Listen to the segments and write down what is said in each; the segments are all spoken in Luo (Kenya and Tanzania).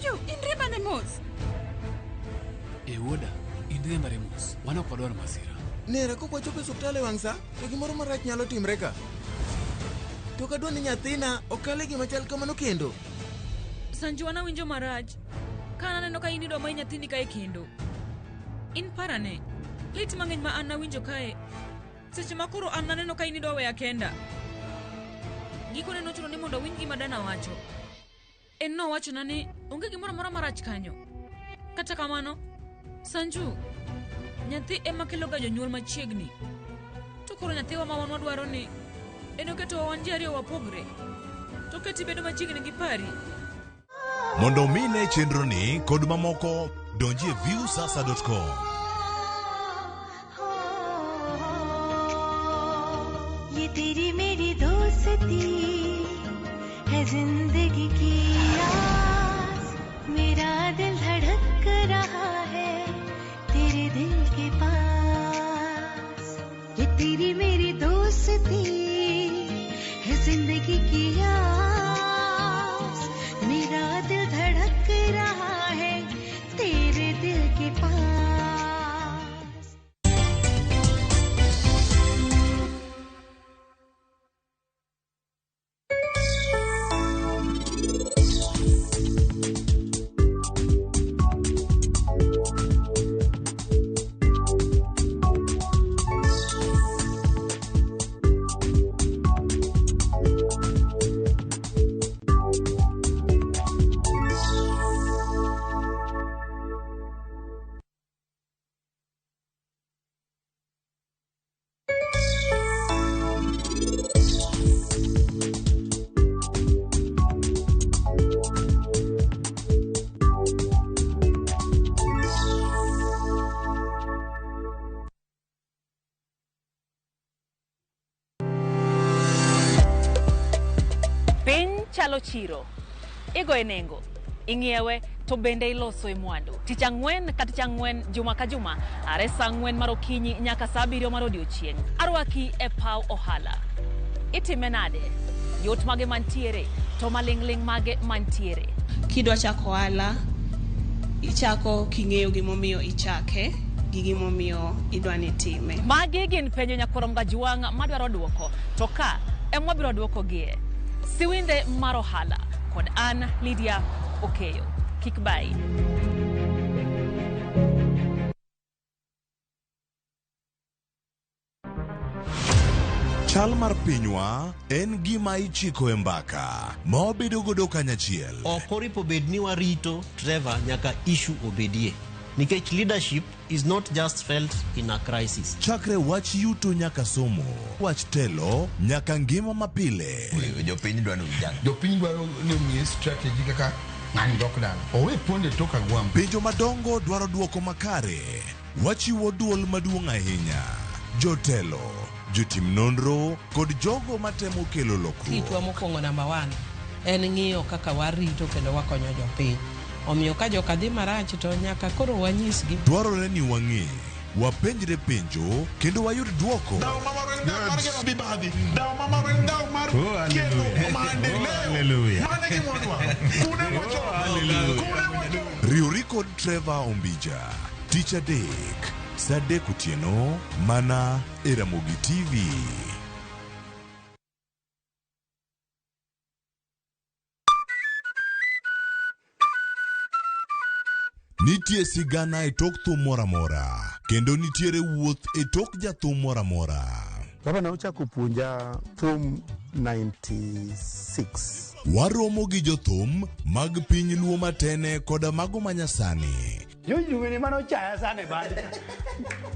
Sanju, inrima ne mos. Woda, inrima ne mos. Wana kwadwaro masira. Nera ko kwachopo suptale wangsa, to gimoro marach nyalo timre ka. To kadwa ni nyathina okale gima chal kamano kendo. Sanju wana winjo marach. Kana neno ka inido mai nyathini kae kendo. In parane. Lit mang'eny ma an nawinjo kae. Seche makoro an naneno ka inido weya kenda. Giko neno chuno ni mondo winj gima dana wacho. En no wacho na ni onge gimoro moro marach kanyo. Kata kamano, Sanju, nyathi ema kelo ga jonyuol machiegni. To koro nyathiwa ma wan wadwaro ni eno keto wan ji ariyo wapogre. To keti bedo machiegni gi pari. Mondo mine chenro ni kod mamoko donjie viewsasa.com. ये तेरी मेरी दोस्ती है जिंदगी की आस मेरा दिल धड़क रहा है तेरे दिल के पास ये तेरी मेरी दोस्ती है जिंदगी की आस मेरा दिल धड़क रहा है तेरे दिल के पास Chalo chiro. Ego enengo. Ingiewe to bende iloso mwandu. Tich ang'wen ka tich ang'wen juma ka juma. Are saa 4 mar okinyi nyaka saa 7 mar odiechieng'. Arwaki e paw ohala. Itime nade? Yot mage mantiere to malingling mage mantiere. Kidwa chako ohala, ichako king'eyo gimomiyo ichake, gi gimomiyo idwani time. Mage gin penjo nyakorom gajuang' madwaro duoko. To ka emwabiro duoko gie. Siwinde mar ohala kod an Lydia Okeyo. Kik bai. Chal mar pinywa en gima ichiko e mbaka ma obedo godo kanyachiel. Okoripo bedni warito Trevor nyaka issue obedie. Nikech leadership is not just felt in a crisis. Chakre wach yuto nyaka somo, wach telo nyaka ngima mapile. Jopiny dwaro ni omiye strategy kaka ng'ani dok dala. Owe ponde toka gwam. Penjo madongo dwaro duoko makare. Wachiwo duol maduong' ahinya. Jotelo, jotim nonro kod jogo matemo kelo lokruok. Kitwa mokwongo namba 1 en ng'iyo kaka warito kendo wakonyo jopiny. Omiyo ka joka dhi marach to nyaka koro wanyisgi. Dwarore ni wang'e, wapenjre penjo kendo wayud duoko. Riuri kod Trevor Ombija, Tich Adek, saa 3 otieno, mana e Ramogi TV. Nitie sigana e tok thum mora mora, kendo nitiere wuoth e tok jathum mora mora. Baba na uchako puonja thum 96. Waromo gi jothum mag piny luo matene koda mago manyasani. Yujugini mano chaya sane bade.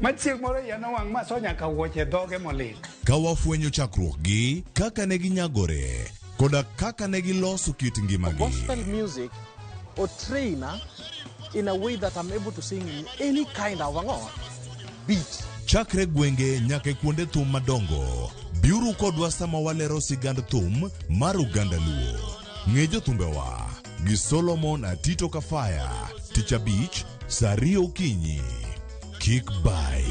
Machiek moro yana wang' ma sonya ka wuoche dhoge molit. Ka wafwenyo chakruok gi, kaka ne ginyagore, koda kaka ne giloso kit ngimagi. Gospel music or trainer in a way that I'm able to sing in any kind of beat. Chakre gwenge nyaka kuonde thum madongo. Biuru kodwa sama walero sigand thum mar Uganda Luo. Ng'e jothumbewa gi Solomon Atito Kafaya, Tich Abich, saa 2 okinyi. Kik bai.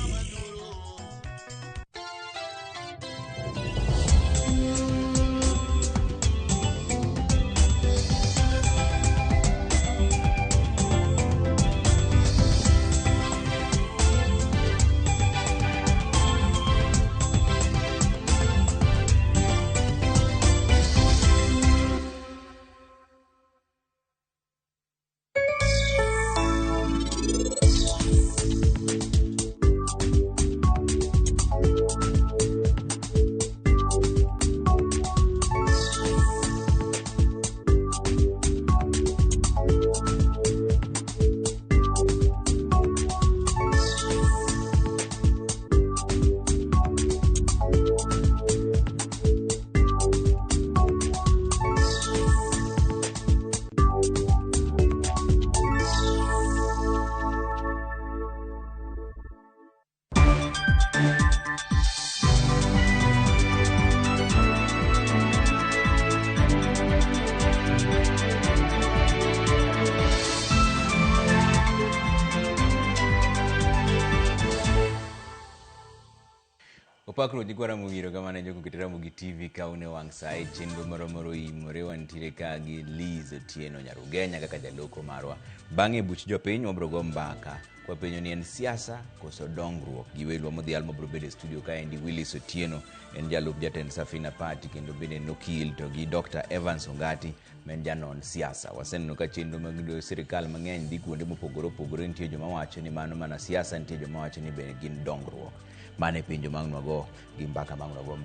pakro jikwara mugiro kama ne joku kitera mugi TV kaune wang sai chenro moro imore wantire ka gi Liz Otieno Nyarugenya kaka jaloko marwa. Bange buch jopiny obrogo mbaka kwa penyo ni en siasa koso dongruok gi welo modhial mobro bede studio ka endi Willis Otieno en jalup jatend Safina Party kendo bende nokil to gi Dr. Evans Ongati men janon siasa. Wasenno ka chenro mag sirikal mang'eny dhi kuonde mopogore nitie joma wacho ni mano mana siasa, nitie joma wacho ni be gin dongruok. Mane pinjo mang'wago gi mbaka mang'wago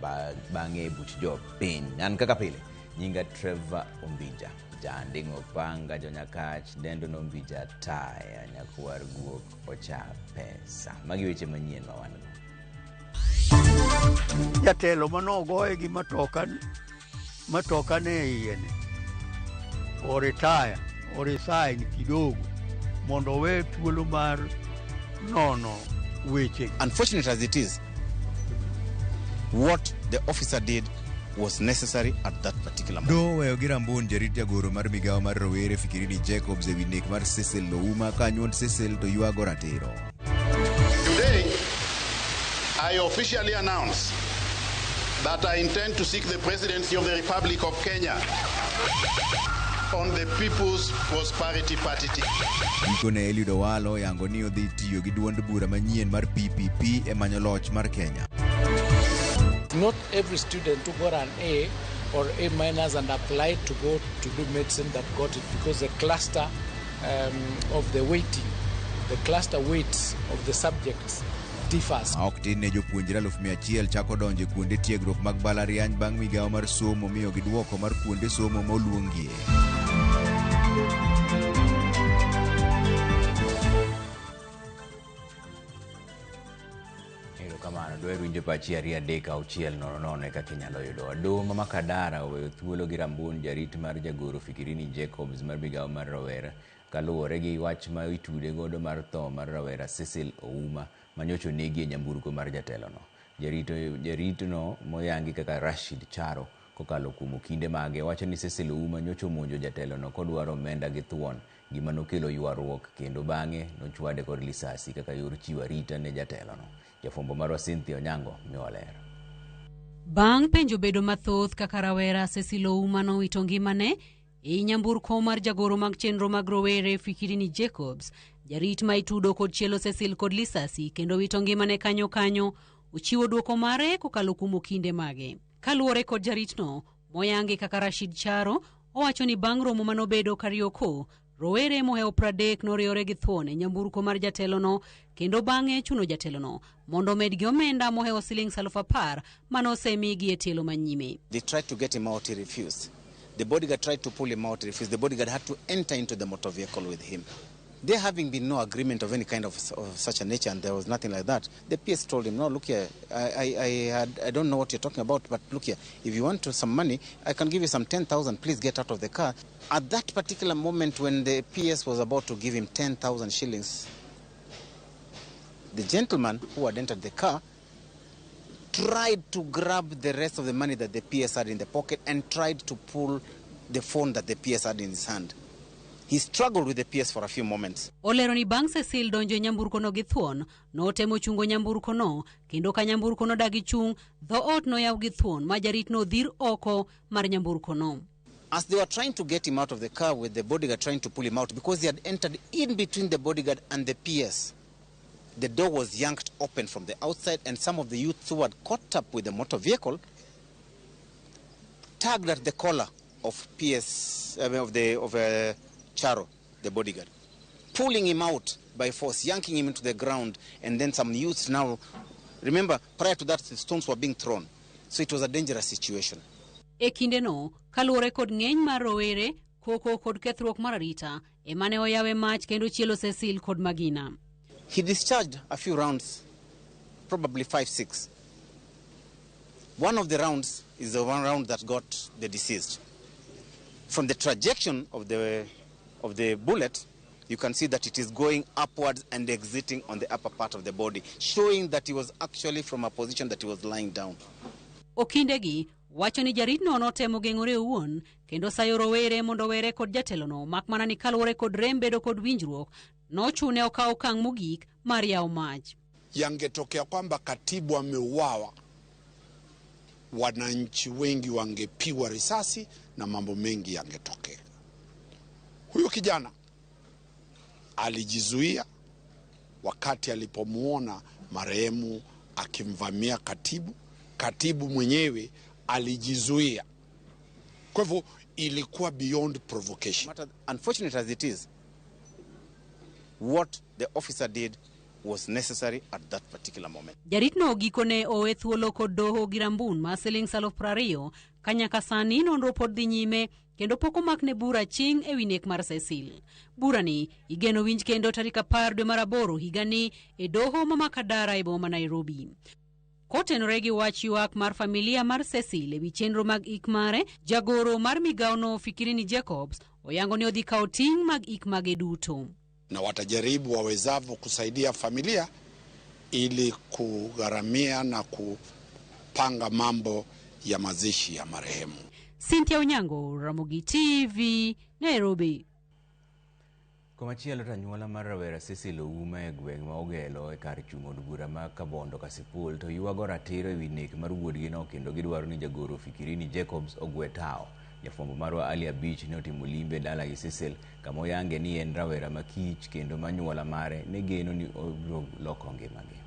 bang'e buch jopiny. An kaka pile nyinga Trevor Ombija jandingo panga jonyakach dendo nombija taya nyakwar guok ocha pesa. Magi weche manyien ma wan go. Jatelo manogoye gi matoka ne yiene o retire o resign kidogo mondo we thuolo mar nono weche. Unfortunate as it is, what the officer did was necessary at that particular moment. Do weyo gi rambun jarit jagoro mar migawo mar rowere Fikirini Jacobs ewi nek mar Cecil Ouma ka anyuond Cecil to yuago ratiro. Today, I officially announce that I intend to seek the presidency of the Republic of Kenya on the People's Prosperity Party. Ikone Eliud Owalo yango ni odhi tiyo gi duond bura manyien mar PPP e manyo loch mar Kenya. Not every student who got an A or A minus and applied to go to do medicine that got it, because the cluster of the weighting, the cluster weights of the subjects differs. Oktin ne jopuonjre 100,000 chako donje kuonde tiegruok mag balariany bang' migawo mar somo miyo gi duoko mar kuonde somo moluongie. Kamano dwaro winjo pachi ari adek auchiel nono ka kinyalo yudo. Doho ma Makadara oweyo thuolo gi rambun jarit mar jagoro Fikirini Jacobs mar migawo mar rawera kaluwore gi wach ma itude godo mar tho mar rawera Cecil Ouma manyocho negi e nyamburko mar jatelono. Jarito moyangi kaka Rashid Charo kokalo kuom kinde mage wacho ni Cecil Ouma nyocho monjo jatelono kodwaro omenda gi thuon, gima nokelo ywaruok kendo bang'e nochwade kod lisasi kaka yor chiwo arita ne jatelono. Jafombo marwa Cynthia Onyango miolero. Bang' penjo bedo mathoth kaka rawera Cecil Ouma nowito ngimane e nyamburko mar jagoro mag chenro mag rowere Fikirini Jacobs, jarit ma itudo kod chielo Cecil kod lisasi kendo wito ngimane kanyo ochiwo duoko mare kokalo kuom kinde mage. Kaluwore kod jaritno moyangi kaka Rashid Charo owacho ni bang' romo manobedo Karioko, rowere moheo 30 noriore gi thuon e nyamburko mar jatelono kendo bang'e chuno jatelono mondo med gi omenda moheo Sh10,000 manosemigi e telo manyime. They tried to get him out, he refused. The bodyguard tried to pull him out, he refused. The bodyguard had to enter into the motor vehicle with him. There having been no agreement of any kind of such a nature, and there was nothing like that, the PS told him, no, look here, I don't know what you're talking about, but look here, if you want some money, I can give you some 10,000, please get out of the car. At that particular moment when the PS was about to give him 10,000 shillings, the gentleman who had entered the car tried to grab the rest of the money that the PS had in the pocket and tried to pull the phone that the PS had in his hand. He struggled with the PS for a few moments. Olero ni bang' Cecil donjo nyamburko no gi thuon, notemo chungo nyamburko no, kendo ka nyamburko no dagi chung, dhoot noyaw gi thuon ma jarit no dhir oko mar nyamburko no. As they were trying to get him out of the car with the bodyguard trying to pull him out, because he had entered in between the bodyguard and the PS, the door was yanked open from the outside, and some of the youths who had caught up with the motor vehicle tugged at the collar of Charo, the bodyguard, pulling him out by force, yanking him into the ground, and then some youths now, remember, prior to that, the stones were being thrown. So it was a dangerous situation. E kinde no, kaluwore kod ng'eny mar rowere, koko kod kethruok mar arita, emane oyawe mach kendo chielo Cecil kod Magina. He discharged a few rounds, probably 5-6. One of the rounds is the one round that got the deceased. From the trajectory of the bullet, you can see that it is going upwards and exiting on the upper part of the body, showing that he was actually from a position that he was lying down. Okindegi wacho ni jaritno notemo geng'ore owuon kendo sayo rowere mondo were kod jatelono, mak mana ni kaluwore kod rem bedo kod winjruok, nochune okawo okang' mogik mar yawo mach. Yangetokea kwamba katibu ameuawa wananchi wengi wangepigwa risasi na mambo mengi yangetokea. Huyu kijana alijizuia wakati alipomuona marehemu akimvamia katibu mwenyewe alijizuia. Kwa hivyo ilikuwa beyond provocation. Unfortunate as it is, what the officer did was necessary at that particular moment. Jaritno gikone owe thuolo kod doho girambun ma siling 20,000 kanyaka sani nonro pod dhi nyime kendo pok omakne bura ching ewi nek mar Cecil. Burani igeno winj kendo tarik 10 dwe mar 8 higani e doho ma Makadara e boma Nairobi. Kotenore gi wach ywak mar familia mar Cecil ewi chenro mag ik mare, jagoro mar migaono Fikirini Jacobs oyango ni odhi kawo ting' mag ik mage duto. Na watajaribu wawezavyo kusaidia familia ili kugharamia na kupanga mambo ya mazishi ya marehemu. Cynthia Onyango, Ramogi TV, Nairobi. Komachielo tanyuola mar rawera Cecil Ouma e gweng' ma Ogelo e kar chung' od bura ma Kabondo Kasipul to yuago ratiro ewi nek mar wuodgino kendo gidwaro ni jagoro Fikirini Jacobs ogwe tao. Jafwambo marwa Ali Abich ne otimo limbe dala gi Cecil kama oyange ni en rawera makich kendo manyuola mare ne geno ni obiro loko ngimagi.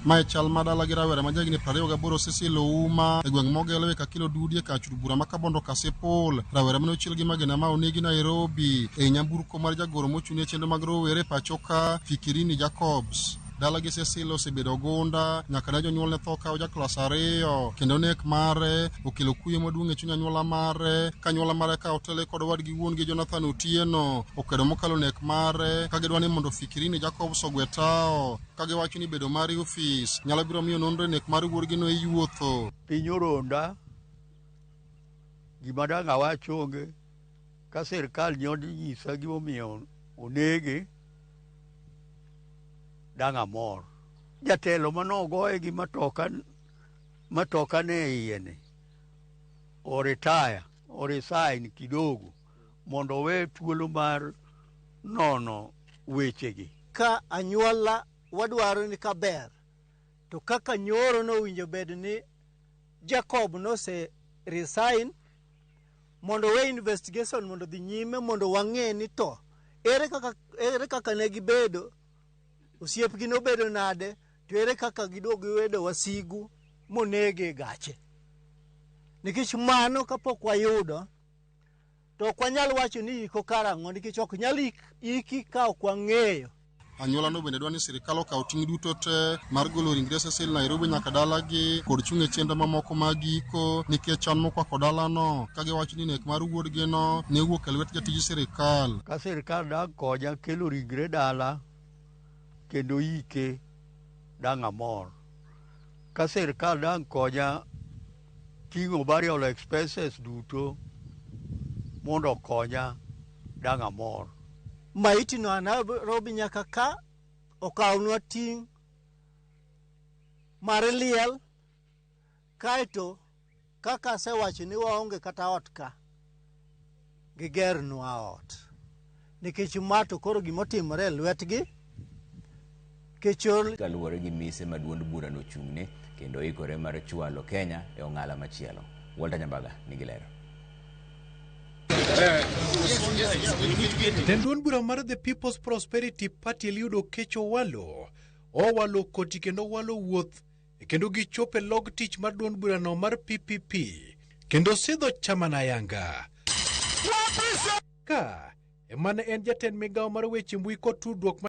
Mae chal madala gi rawera ma jagni 28 Cecil Ouma e gweng' Mogelo e kakilo dudie ka chud bura ma Kabondo Kasipul. Rawera mane ochiel gi magina ma onegi Nairobi e nyamburko mar jagoro mochune chenro mag rowere pachoka Fikirini Jacobs. Dala gi Cecil osebedo gunda nyaka ne jonyuol ne tho kawo jaklas 2 kendo nek mare okelo kuyo maduong' e chuny anyuola mare ka anyuola mare ka otele kod wadgi wuon gi Jonathan Otieno okedo mokalo nek mare ka gidwa ni mondo Fikirini Jacobs ogwe tao ka giwacho ni bedo mari ofis nyalo biro miyo nonro nek mar wuorgino e yuotho. Piny oronda gima dang' awach onge ka sirkal nyodi nyisa gimomiyo onege dang' amor. Jatelo manogoye gi matoka ne iyene oresign kidogo mondo we thuolo mar nono wechegi. Ka anyuola wadwaro ni kaber to kaka nyoro no winjo bed ni Jacob no se resign mondo we investigation mondo dhi nyime mondo wang'e ni to ere kaka ne gibedo osiepgi nobedo nade to ere kaka gidogi wedo wasigu monege gache. Nikech mano kapok wayudo to ok wanyal wacho ni iko karang'o nikech ok nyal iki ka ok wang'eyo. Anyuola no bende dwa ni sirkal okaw ting' duto te mar golo ringre Cecil Nairobi nyaka dalagi kod chung' e chenro mamoko mag giko nikech chan mokwako dalano ka giwacho ni nek mar wuodgino ne wuok e lwet jatij sirkal. Ka sirkal dang' konya kelo ringre dala kendo ike dang' amor. Ka sirkal dang' konya ting'o burial expenses duto mondo konya dang' amor. Maiti no Nairobi nyaka ka okawnwa ting' mar liel kaito kaka sewacho ni waonge kata ot ka gigernwa ot nikech mato koro gimotimore lwetgi kechol kaluwore gi mise ma duond bura no chung'ne kendo ikore mar chwalo Kenya e ong'ala machielo. Walter Nyambaga nigi lero. Jatend duond bura mar The People's Prosperity Party Eliud Okech owalo koti kendo walo wuoth kendo gichope log tich mar duond bura no mar PPP kendo sidho chamana yanga ka emane en jatend migawo mar weche mbui kod tudruok